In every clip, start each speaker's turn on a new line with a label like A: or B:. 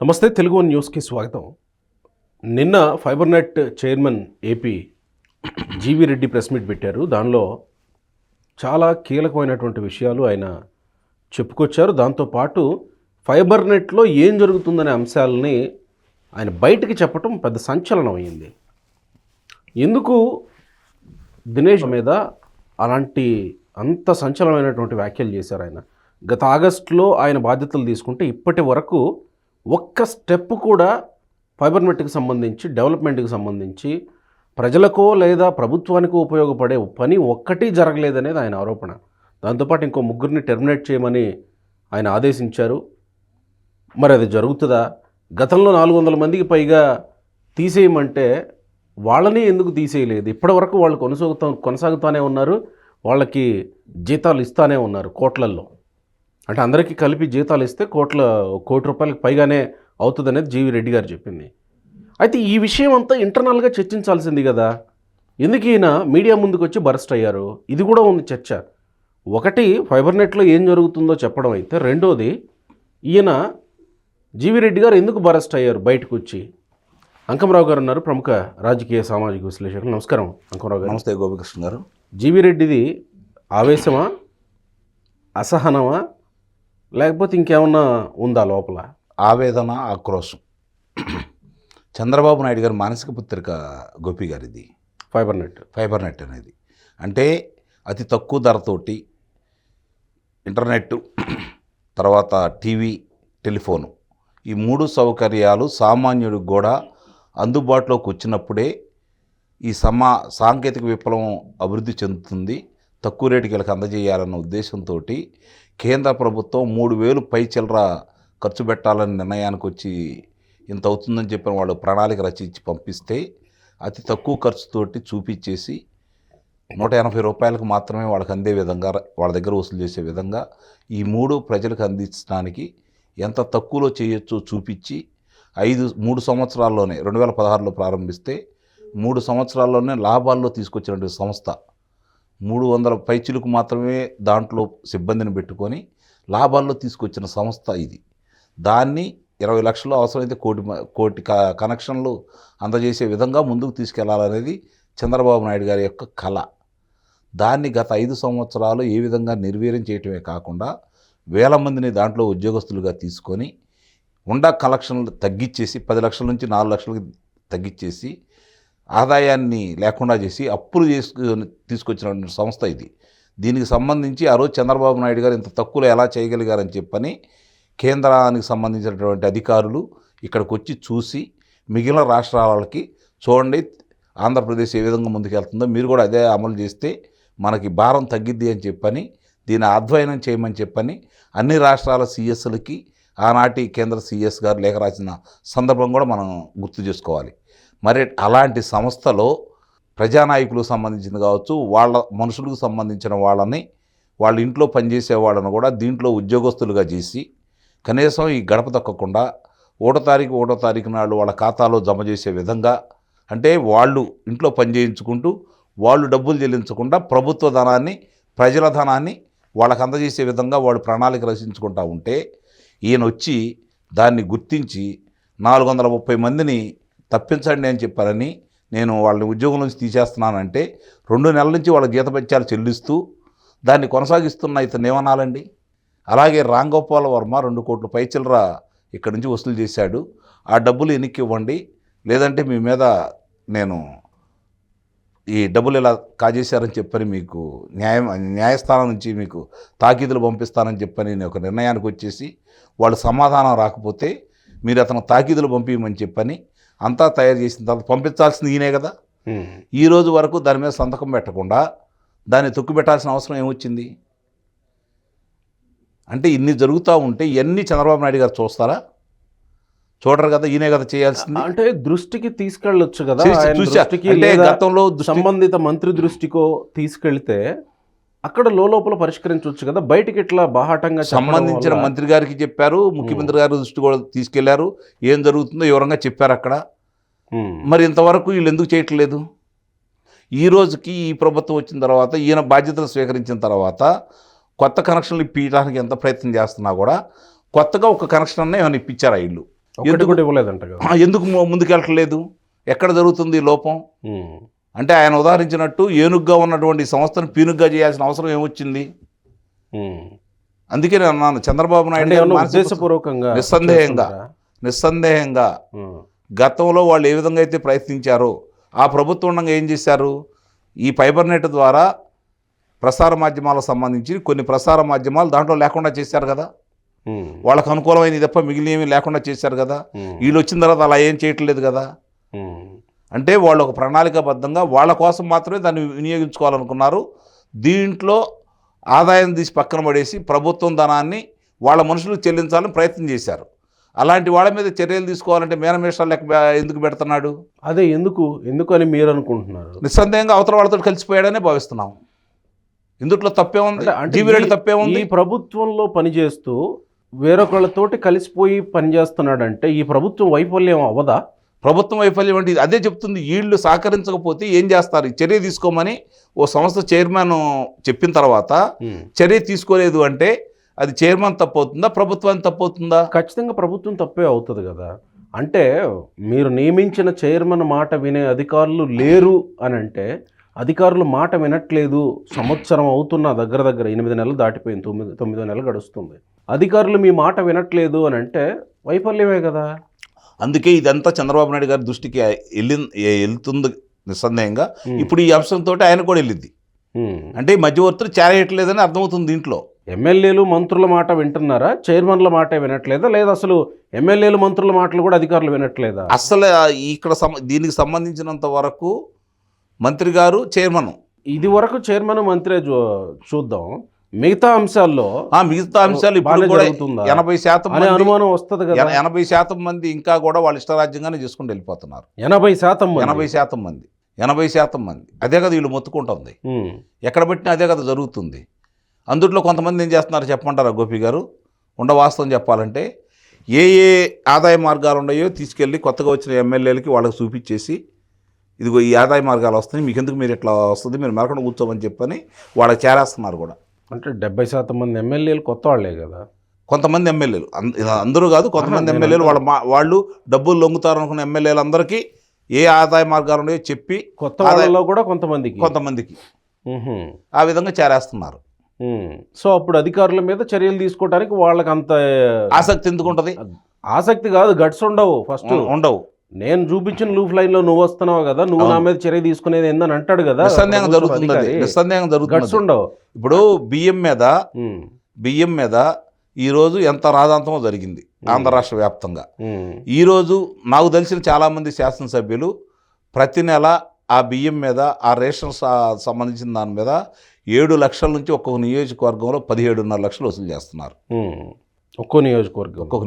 A: నమస్తే తెలుగు వన్ న్యూస్కి స్వాగతం. నిన్న Fibernet chairman AP GV Reddy press meet పెట్టారు. దానిలో చాలా కీలకమైనటువంటి విషయాలు ఆయన చెప్పుకొచ్చారు. దాంతోపాటు ఫైబర్నెట్లో ఏం జరుగుతుందనే అంశాలని ఆయన బయటికి చెప్పటం పెద్ద సంచలనం అయింది. ఎందుకు దినేష్ మీద అలాంటి అంత సంచలనమైనటువంటి వ్యాఖ్యలు చేశారు ఆయన? గత ఆగస్టులో ఆయన బాధ్యతలు తీసుకుంటే ఇప్పటి వరకు ఒక్క స్టెప్ కూడా ఫైబర్నెట్కి సంబంధించి డెవలప్మెంట్కి సంబంధించి ప్రజలకో లేదా ప్రభుత్వానికో ఉపయోగపడే పని ఒక్కటి జరగలేదనేది ఆయన ఆరోపణ. దాంతోపాటు ఇంకో ముగ్గురిని టెర్మినేట్ చేయమని ఆయన ఆదేశించారు. మరి అది జరుగుతుందా? గతంలో 400 మందికి పైగా తీసేయమంటే వాళ్ళని ఎందుకు తీసేయలేదు? ఇప్పటివరకు వాళ్ళు కొనసాగుతూనే ఉన్నారు. వాళ్ళకి జీతాలు ఇస్తూనే ఉన్నారు కోట్లల్లో. అంటే అందరికీ కలిపి జీతాలు ఇస్తే కోటి రూపాయలకు పైగానే అవుతుందనేది జీవీ రెడ్డి గారు చెప్పింది. అయితే ఈ విషయం అంతా ఇంటర్నల్గా చర్చించాల్సింది కదా. ఎందుకు ఈయన మీడియా ముందుకు వచ్చి బరస్ట్ అయ్యారు? ఇది కూడా ఉంది చర్చ. ఒకటి ఫైబర్నెట్లో ఏం జరుగుతుందో చెప్పడం అయితే, రెండోది ఈయన జీవీ రెడ్డి గారు ఎందుకు బరస్ట్ అయ్యారు బయటకు వచ్చి? అంకమరావు గారు ఉన్నారు, ప్రముఖ రాజకీయ సామాజిక విశ్లేషకులు. నమస్కారం అంకమరావు గారు.
B: నమస్తే గోపికృష్ణ గారు.
A: జీవీ రెడ్డిది ఆవేశమా, అసహనమా, లేకపోతే ఇంకేమన్నా ఉందా లోపల?
B: ఆవేదన, ఆక్రోశం. చంద్రబాబు నాయుడు గారి మానసిక పుత్రిక గోపి గారిది ఫైబర్నెట్ అనేది. అంటే అతి తక్కువ ధరతోటి ఇంటర్నెట్, తర్వాత టీవీ, టెలిఫోను, ఈ 3 సౌకర్యాలు సామాన్యుడికి కూడా అందుబాటులోకి వచ్చినప్పుడే ఈ సాంకేతిక విప్లవం అభివృద్ధి చెందుతుంది, తక్కువ రేటుకి వీళ్ళకి అందజేయాలన్న ఉద్దేశంతో కేంద్ర ప్రభుత్వం 3,000 పై చిల్లర ఖర్చు పెట్టాలని నిర్ణయానికి వచ్చి ఇంత అవుతుందని చెప్పిన వాళ్ళు ప్రణాళిక రచించి పంపిస్తే అతి తక్కువ ఖర్చుతోటి చూపించేసి 180 రూపాయలకు మాత్రమే వాళ్ళకి అందే విధంగా, వాళ్ళ దగ్గర వసూలు చేసే విధంగా ఈ 3 ప్రజలకు అందించడానికి ఎంత తక్కువలో చేయొచ్చో చూపించి 3 సంవత్సరాల్లోనే 2016లో ప్రారంభిస్తే 3 సంవత్సరాల్లోనే లాభాల్లో తీసుకొచ్చినటువంటి సంస్థ. 300 పైచిలకు మాత్రమే దాంట్లో సిబ్బందిని పెట్టుకొని లాభాల్లో తీసుకొచ్చిన సంస్థ ఇది. దాన్ని 20 లక్షలు అవసరమైతే కోటి కనెక్షన్లు అందజేసే విధంగా ముందుకు తీసుకెళ్లాలనేది చంద్రబాబు నాయుడు గారి యొక్క కళ. దాన్ని గత 5 సంవత్సరాలు ఏ విధంగా నిర్వీర్యం చేయటమే కాకుండా 1000 మందిని దాంట్లో ఉద్యోగస్తులుగా తీసుకొని కలెక్షన్లు తగ్గించేసి 10 లక్షల నుంచి 4 లక్షలకి తగ్గించేసి ఆదాయాన్ని లేకుండా చేసి అప్పులు తీసుకొచ్చిన సంస్థ ఇది. దీనికి సంబంధించి ఆ రోజు చంద్రబాబు నాయుడు గారు ఇంత తక్కువలో ఎలా చేయగలిగారని చెప్పని కేంద్రానికి సంబంధించినటువంటి అధికారులు ఇక్కడికి వచ్చి చూసి మిగిలిన రాష్ట్రాలకి చూడండి ఆంధ్రప్రదేశ్ ఏ విధంగా ముందుకెళ్తుందో మీరు కూడా అదే అమలు చేస్తే మనకి భారం తగ్గిద్ది అని చెప్పని దీన్ని అధ్యయనం చేయమని చెప్పని అన్ని రాష్ట్రాల సిఎస్లకి ఆనాటి కేంద్ర సిఎస్ గారు లేఖ రాసిన సందర్భం కూడా మనం గుర్తు చేసుకోవాలి. మరి అలాంటి సంస్థలో ప్రజానాయకులకు సంబంధించింది కావచ్చు, వాళ్ళ మనుషులకు సంబంధించిన వాళ్ళని, వాళ్ళ ఇంట్లో పనిచేసే వాళ్ళని కూడా దీంట్లో ఉద్యోగస్తులుగా చేసి కనీసం ఈ గడప తక్కకుండా 1 తారీఖు నాడు వాళ్ళ ఖాతాలో జమ చేసే విధంగా, అంటే వాళ్ళు ఇంట్లో పనిచేయించుకుంటూ వాళ్ళు డబ్బులు చెల్లించకుండా ప్రభుత్వ ధనాన్ని, ప్రజల ధనాన్ని వాళ్ళకి అందజేసే విధంగా వాళ్ళు ప్రణాళిక రచించుకుంటూ ఉంటే ఈయన వచ్చి దాన్ని గుర్తించి 430 మందిని తప్పించండి అని చెప్పారని, నేను వాళ్ళని ఉద్యోగం నుంచి తీసేస్తున్నానంటే 2 నెలల నుంచి వాళ్ళ జీతభత్యాలు చెల్లిస్తూ దాన్ని కొనసాగిస్తున్న ఇతను ఏమనాలండి? అలాగే రాంగోపాల్ వర్మ 2 కోట్ల పై చిల్లర ఇక్కడి నుంచి వసూలు చేశాడు, ఆ డబ్బులు వెనక్కి ఇవ్వండి, లేదంటే మీ మీద నేను ఈ డబ్బులు ఇలా కాజేశారని చెప్పని మీకు న్యాయస్థానం నుంచి మీకు తాకీదులు పంపిస్తానని చెప్పని నేను ఒక నిర్ణయానికి వచ్చేసి వాళ్ళు సమాధానం రాకపోతే మీరు అతను తాకీదులు పంపించమని చెప్పని అంతా తయారు చేసిన తర్వాత పంపించాల్సింది ఈయనే కదా. ఈ రోజు వరకు దాని మీద సంతకం పెట్టకుండా దాన్ని తొక్కిపెట్టాల్సిన అవసరం ఏమొచ్చింది? అంటే ఇన్ని జరుగుతూ ఉంటే ఇవన్నీ చంద్రబాబు నాయుడు గారు చూస్తారా? చూడరు కదా, ఈయనే కదా చేయాల్సింది.
A: అంటే దృష్టికి తీసుకెళ్ళొచ్చు కదా,
B: గతంలో
A: సంబంధిత మంత్రి దృష్టికో తీసుకెళ్తే అక్కడ లోపల పరిష్కరించవచ్చు కదా. బయటికి ఇట్లా బాహాటంగా
B: సంబంధించిన మంత్రి గారికి చెప్పారు, ముఖ్యమంత్రి గారి దృష్టి కూడా తీసుకెళ్లారు, ఏం జరుగుతుందో వివరంగా చెప్పారు అక్కడ. మరి ఇంతవరకు వీళ్ళు ఎందుకు చేయట్లేదు? ఈ రోజుకి ఈ ప్రభుత్వం వచ్చిన తర్వాత, ఈయన బాధ్యతలు స్వీకరించిన తర్వాత కొత్త కనెక్షన్లు ఇప్పించడానికి ఎంత ప్రయత్నం చేస్తున్నా కూడా కొత్తగా ఒక కనెక్షన్ అన్న ఏమైనా ఇప్పించారా? ఇల్లు
A: ఒక్కటి కూడా ఇవ్వలేదంట కదా.
B: ఎందుకు ముందుకెళ్ళట్లేదు? ఎక్కడ జరుగుతుంది ఈ లోపం?
A: ఉమ్.
B: అంటే ఆయన ఉదాహరించినట్టు ఏనుగ్గా ఉన్నటువంటి సంస్థను పీనుగ్గా చేయాల్సిన అవసరం ఏమొచ్చింది?
A: ఉమ్.
B: అందుకే నేను అన్నాను, చంద్రబాబు నాయుడు
A: అంటే
B: గారు
A: ఏమన్నా
B: మానసిక
A: ఉద్దేశపూర్వకంగా
B: నిస్సందేహంగా గతంలో వాళ్ళు ఏ విధంగా అయితే ప్రయత్నించారో ఆ ప్రభుత్వం ఉండగా ఏం చేశారు? ఈ ఫైబర్ నెట్ ద్వారా ప్రసార మాధ్యమాలకు సంబంధించి కొన్ని ప్రసార మాధ్యమాలు దాంట్లో లేకుండా చేశారు కదా.
A: ఉమ్.
B: వాళ్ళకు అనుకూలమైన తప్ప మిగిలినవి లేకుండా చేశారు కదా.
A: ఉమ్.
B: వీళ్ళు వచ్చిన తర్వాత అలా ఏం చేయట్లేదు కదా.
A: ఉమ్.
B: అంటే వాళ్ళు ఒక ప్రణాళికాబద్ధంగా వాళ్ళ కోసం మాత్రమే దాన్ని వినియోగించుకోవాలనుకున్నారు. దీంట్లో ఆదాయం తీసి పక్కన పడేసి ప్రభుత్వం ధనాన్ని వాళ్ళ మనుషులకు చెల్లించాలని ప్రయత్నం చేశారు. అలాంటి వాళ్ళ మీద చర్యలు తీసుకోవాలంటే మేనమేషాలు లెక్క ఎందుకు పెడుతున్నాడు?
A: అదే ఎందుకు అని మీరు అనుకుంటున్నారు?
B: నిస్సందేహంగా అవతల వాళ్ళతో కలిసిపోయాడనే భావిస్తున్నాం. ఇందుట్లో తప్పేముంది? జీవిరెడ్డి తప్పేముంది?
A: ఈ ప్రభుత్వంలో పనిచేస్తూ వేరొకళ్ళతోటి కలిసిపోయి పనిచేస్తున్నాడంటే ఈ ప్రభుత్వం వైఫల్యం అవ్వదా?
B: ప్రభుత్వం వైఫల్యం అంటే అదే చెప్తుంది. వీళ్ళు సహకరించకపోతే ఏం చేస్తారు? చర్య తీసుకోమని ఓ సంస్థ చైర్మన్ చెప్పిన తర్వాత చర్య తీసుకోలేదు అంటే అది చైర్మన్ తప్పవుతుందా, ప్రభుత్వానికి తప్పవుతుందా?
A: ఖచ్చితంగా ప్రభుత్వం తప్పే అవుతుంది కదా. అంటే మీరు నియమించిన చైర్మన్ మాట వినే అధికారులు లేరు అని అంటే, అధికారులు మాట వినట్లేదు, సంవత్సరం అవుతున్న దగ్గర 8 నెలలు దాటిపోయింది, 9 నెలలు గడుస్తుంది, అధికారులు మీ మాట వినట్లేదు అని అంటే వైఫల్యమే కదా.
B: అందుకే ఇదంతా చంద్రబాబు నాయుడు గారి దృష్టికి వెళ్తుంది నిస్సందేహంగా. ఇప్పుడు ఈ అంశంతో ఆయన కూడా వెళ్ళింది. అంటే మధ్యవర్తులు చేరయట్లేదని అర్థమవుతుంది. దీంట్లో
A: ఎమ్మెల్యేలు మంత్రుల మాట వింటున్నారా, చైర్మన్ల మాట వినట్లేదా, లేదా అసలు ఎమ్మెల్యేలు మంత్రుల మాటలు కూడా అధికారులు వినట్లేదా?
B: అసలు ఇక్కడ దీనికి సంబంధించినంత వరకు మంత్రి గారు చైర్మన్,
A: ఇది వరకు చైర్మన్ మంత్రే చూద్దాం. మిగతా అంశాల్లో
B: ఇప్పుడు కూడా 80%
A: అనుమానం వస్తుంది కదా.
B: 80% మంది ఇంకా కూడా వాళ్ళ ఇష్టరాజ్యంగానే చేసుకుంటూ వెళ్ళిపోతున్నారు. 80% మంది అదే కదా వీళ్ళు మొత్తుకుంటుంది. ఎక్కడ పెట్టినా అదే కదా జరుగుతుంది. అందుట్లో కొంతమంది ఏం చేస్తున్నారు చెప్పమంటారా గోపి గారు? వాస్తవం చెప్పాలంటే ఏ ఆదాయ మార్గాలు ఉన్నాయో తీసుకెళ్ళి కొత్తగా వచ్చిన ఎమ్మెల్యేలకి వాళ్ళకి చూపించేసి, ఇదిగో ఈ ఆదాయ మార్గాలు వస్తాయి, మీకు ఎందుకు, మీరు ఇట్లా వస్తుంది, మీరు మెరకుండా కూర్చోమని చెప్పని వాళ్ళకి చేరేస్తున్నారు కూడా.
A: అంటే 70% మంది ఎమ్మెల్యేలు కొత్త వాళ్ళే కదా.
B: కొంతమంది ఎమ్మెల్యేలు, అందరూ కాదు, కొంతమంది ఎమ్మెల్యేలు వాళ్ళు డబ్బులు లొంగుతారు అనుకున్న ఎమ్మెల్యేలు అందరికీ ఏ ఆదాయ మార్గాలు ఉన్నాయో చెప్పి
A: కొత్త వాళ్ళలో కూడా కొంతమందికి
B: ఆ విధంగా చేరేస్తున్నారు.
A: సో అప్పుడు అధికారుల మీద చర్యలు తీసుకోవడానికి వాళ్ళకి అంత
B: ఆసక్తి ఎందుకు ఉంటుంది?
A: ఆసక్తి కాదు, గట్స్ ఉండవు. ఫస్ట్
B: ఉండవు.
A: నేను చూపించిన లూఫ్ లైన్ లో నువ్వు వస్తున్నావు కదా, నువ్వు నా మీద చర్య తీసుకునేది ఏందని అంటాడు కదా.
B: నిస్సందేహంగా జరుగుతుంది.
A: గట్స్ ఉండవు.
B: ఇప్పుడు బియ్యం మీద ఈరోజు ఎంత రాజాంతమో జరిగింది ఆంధ్ర రాష్ట్ర వ్యాప్తంగా. ఈరోజు నాకు తెలిసిన చాలామంది శాసనసభ్యులు ప్రతి నెల ఆ బియ్యం మీద, ఆ రేషన్ సంబంధించిన దాని మీద 7 లక్షల నుంచి ఒక్కొక్క నియోజకవర్గంలో 17.5 లక్షలు వసూలు చేస్తున్నారు.
A: ఒక్కొక్క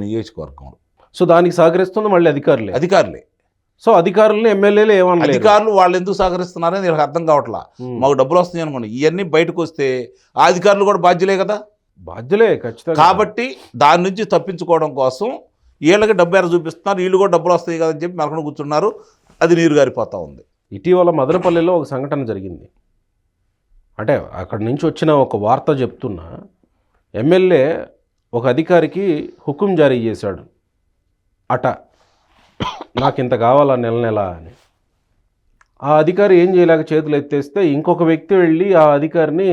A: నియోజకవర్గంలో. సో దానికి సహకరిస్తుంది మళ్ళీ అధికారులే. సో అధికారులను ఎమ్మెల్యేలు ఏమన్నా,
B: అధికారులు వాళ్ళు ఎందుకు సహకరిస్తున్నారని నాకు అర్థం కావట్లా. మాకు డబ్బులు వస్తున్నాయి అనుకోండి, ఇవన్నీ బయటకు వస్తే ఆ అధికారులు కూడా బాధ్యులే కదా.
A: బాధ్యులే ఖచ్చితంగా.
B: కాబట్టి దాని నుంచి తప్పించుకోవడం కోసం వీళ్ళకి డబ్బు ఎర చూపిస్తున్నారు, వీళ్ళు కూడా డబ్బులు వస్తాయి కదని చెప్పి మెరకుండా కూర్చున్నారు. అది నీరు గారిపోతూ ఉంది.
A: ఇటీవల మదనపల్లిలో ఒక సంఘటన జరిగింది. అంటే అక్కడి నుంచి వచ్చిన ఒక వార్త చెప్తున్నా, ఎమ్మెల్యే ఒక అధికారికి హుకుం జారీ చేశాడు నాకు ఇంత కావాలా నెల అని. ఆ అధికారి ఏం చేయలేక చేతులు ఎత్తేస్తే ఇంకొక వ్యక్తి వెళ్ళి ఆ అధికారిని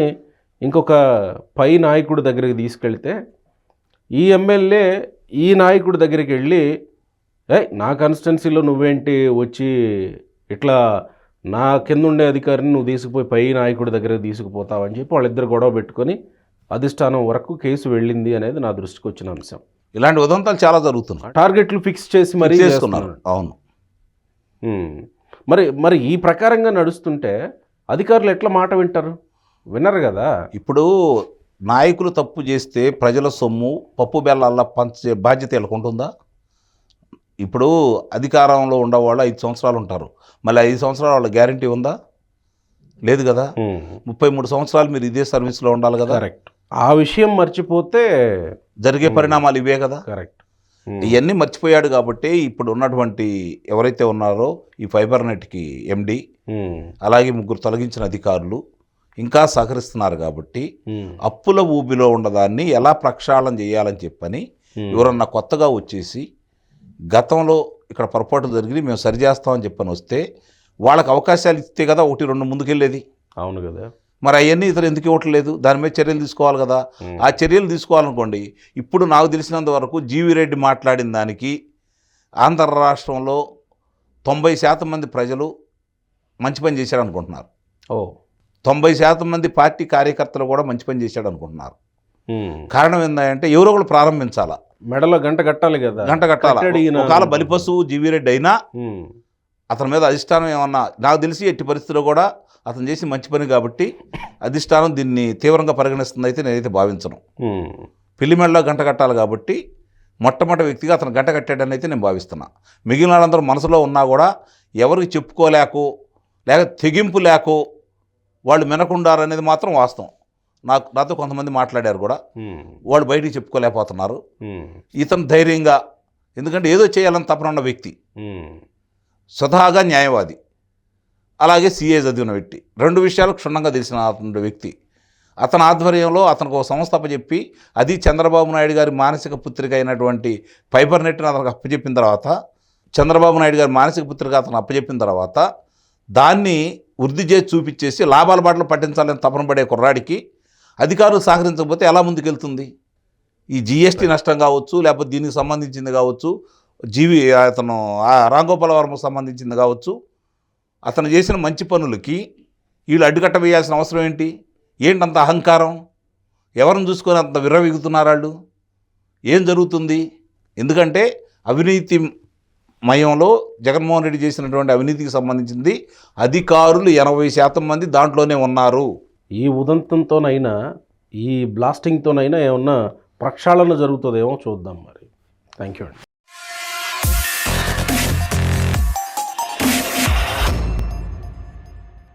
A: ఇంకొక పై నాయకుడి దగ్గరికి తీసుకెళ్తే, ఈ ఎమ్మెల్యే ఈ నాయకుడి దగ్గరికి వెళ్ళి, నా కాన్స్టిట్యున్సీలో నువ్వేంటి వచ్చి ఇట్లా నా కింద ఉండే అధికారిని నువ్వు తీసుకుపోయి పై నాయకుడి దగ్గరికి తీసుకుపోతావని చెప్పి వాళ్ళిద్దరు గొడవ పెట్టుకొని అధిష్టానం వరకు కేసు వెళ్ళింది అనేది నా దృష్టికి వచ్చిన అంశం.
B: ఇలాంటి ఉదంతాలు చాలా జరుగుతున్నాయి.
A: టార్గెట్లు ఫిక్స్ చేసి మరీ చేస్తున్నారు.
B: అవును.
A: మరి ఈ ప్రకారంగా నడుస్తుంటే అధికారులు ఎట్లా మాట వినరు కదా.
B: ఇప్పుడు నాయకులు తప్పు చేస్తే ప్రజల సొమ్ము పప్పు బెల్లాల్లో పంచే బాధ్యత వీళ్ళకు ఉంటుందా? ఇప్పుడు అధికారంలో ఉండేవాళ్ళు 5 సంవత్సరాలు ఉంటారు, మళ్ళీ 5 సంవత్సరాలు వాళ్ళ గ్యారంటీ ఉందా? లేదు కదా. 33 సంవత్సరాలు మీరు ఇదే సర్వీస్లో ఉండాలి కదా.
A: కరెక్ట్. ఆ విషయం మర్చిపోతే
B: జరిగే పరిణామాలు ఇవే కదా.
A: కరెక్ట్.
B: ఇవన్నీ మర్చిపోయాడు కాబట్టి ఇప్పుడు ఉన్నటువంటి ఎవరైతే ఉన్నారో ఈ ఫైబర్ నెట్కి ఎండి, అలాగే 3 తొలగించిన అధికారులు ఇంకా సహకరిస్తున్నారు కాబట్టి అప్పుల ఊబిలో ఉన్నదాన్ని ఎలా ప్రక్షాళన చేయాలని చెప్పని ఎవరన్నా కొత్తగా వచ్చేసి గతంలో ఇక్కడ పొరపాటు జరిగి మేము సరిచేస్తామని చెప్పని వస్తే వాళ్ళకి అవకాశాలు ఇస్తే కదా 1-2 ముందుకెళ్ళేది.
A: అవును కదా.
B: మరి అవన్నీ ఇతరు ఎందుకు ఇవ్వట్లేదు? దాని మీద చర్యలు తీసుకోవాలి కదా. ఆ చర్యలు తీసుకోవాలనుకోండి, ఇప్పుడు నాకు తెలిసినంత వరకు జీవీ రెడ్డి మాట్లాడిన దానికి ఆంధ్ర రాష్ట్రంలో 90% మంది ప్రజలు మంచి పని చేశాడు అనుకుంటున్నారు. 90% మంది పార్టీ కార్యకర్తలు కూడా మంచి పని చేశాడు అనుకుంటున్నారు. కారణం ఏంటంటే ఎవరో ఒకరు ప్రారంభించాలా,
A: మెడలో గంట కట్టాలి కదా,
B: గంట కట్టాలి. ఒకవేళ బలిపశువు జీవీ రెడ్డి అయినా అతని మీద అధిష్టానం ఏమన్నా, నాకు తెలిసి ఎట్టి పరిస్థితుల్లో కూడా అతను చేసి మంచి పని కాబట్టి అధిష్టానం దీన్ని తీవ్రంగా పరిగణిస్తుంది అయితే నేనైతే భావించను. పిల్లి మెడలో గంట కట్టాలి కాబట్టి మొట్టమొదటి వ్యక్తిగా అతను గంట కట్టాడని అయితే నేను భావిస్తున్నా. మిగిలిన వాళ్ళందరూ మనసులో ఉన్నా కూడా ఎవరికి చెప్పుకోలేకో లేక తెగింపు లేకో వాళ్ళు మెనకుండారనేది మాత్రం వాస్తవం. నాతో కొంతమంది మాట్లాడారు కూడా, వాళ్ళు బయటికి చెప్పుకోలేకపోతున్నారు. ఇతను ధైర్యంగా, ఎందుకంటే ఏదో చేయాలని తపన ఉన్న వ్యక్తి, స్వతహాగా న్యాయవాది, అలాగే సిఏ చదివిన వ్యక్తి, 2 విషయాలు క్షుణ్ణంగా తెలిసిన అతని వ్యక్తి. అతని ఆధ్వర్యంలో అతనికి ఒక సంస్థ అప్పచెప్పి, అది చంద్రబాబు నాయుడు గారి మానసిక పుత్రిక అయినటువంటి ఫైబర్ నెట్ని అతనికి అప్పచెప్పిన తర్వాత, చంద్రబాబు నాయుడు గారి మానసిక పుత్రిక అతను అప్పచెప్పిన తర్వాత దాన్ని వృద్ధి చేసి చూపించేసి లాభాల బాటలు పట్టించాలని తపన పడే కుర్రాడికి అధికారులు సహకరించకపోతే ఎలా ముందుకెళ్తుంది? ఈ జిఎస్టీ నష్టం కావచ్చు, లేకపోతే దీనికి సంబంధించింది కావచ్చు, అతను రాంగోపాల్ వర్మకు సంబంధించింది కావచ్చు, అతను చేసిన మంచి పనులకి వీళ్ళు అడ్డుకట్ట వేయాల్సిన అవసరం ఏంటి? ఏంటంత అహంకారం? ఎవరిని చూసుకొని అంత విర్రవీగుతున్నారు వాళ్ళు? ఏం జరుగుతుంది? ఎందుకంటే అవినీతి మయంలో జగన్మోహన్ రెడ్డి చేసినటువంటి అవినీతికి సంబంధించింది అధికారులు 80% మంది దాంట్లోనే ఉన్నారు.
A: ఈ ఉదంతంతోనైనా, ఈ బ్లాస్టింగ్తోనైనా ఏమన్నా ప్రక్షాళన జరుగుతుందేమో చూద్దాం మరి. థ్యాంక్ యూ అండి.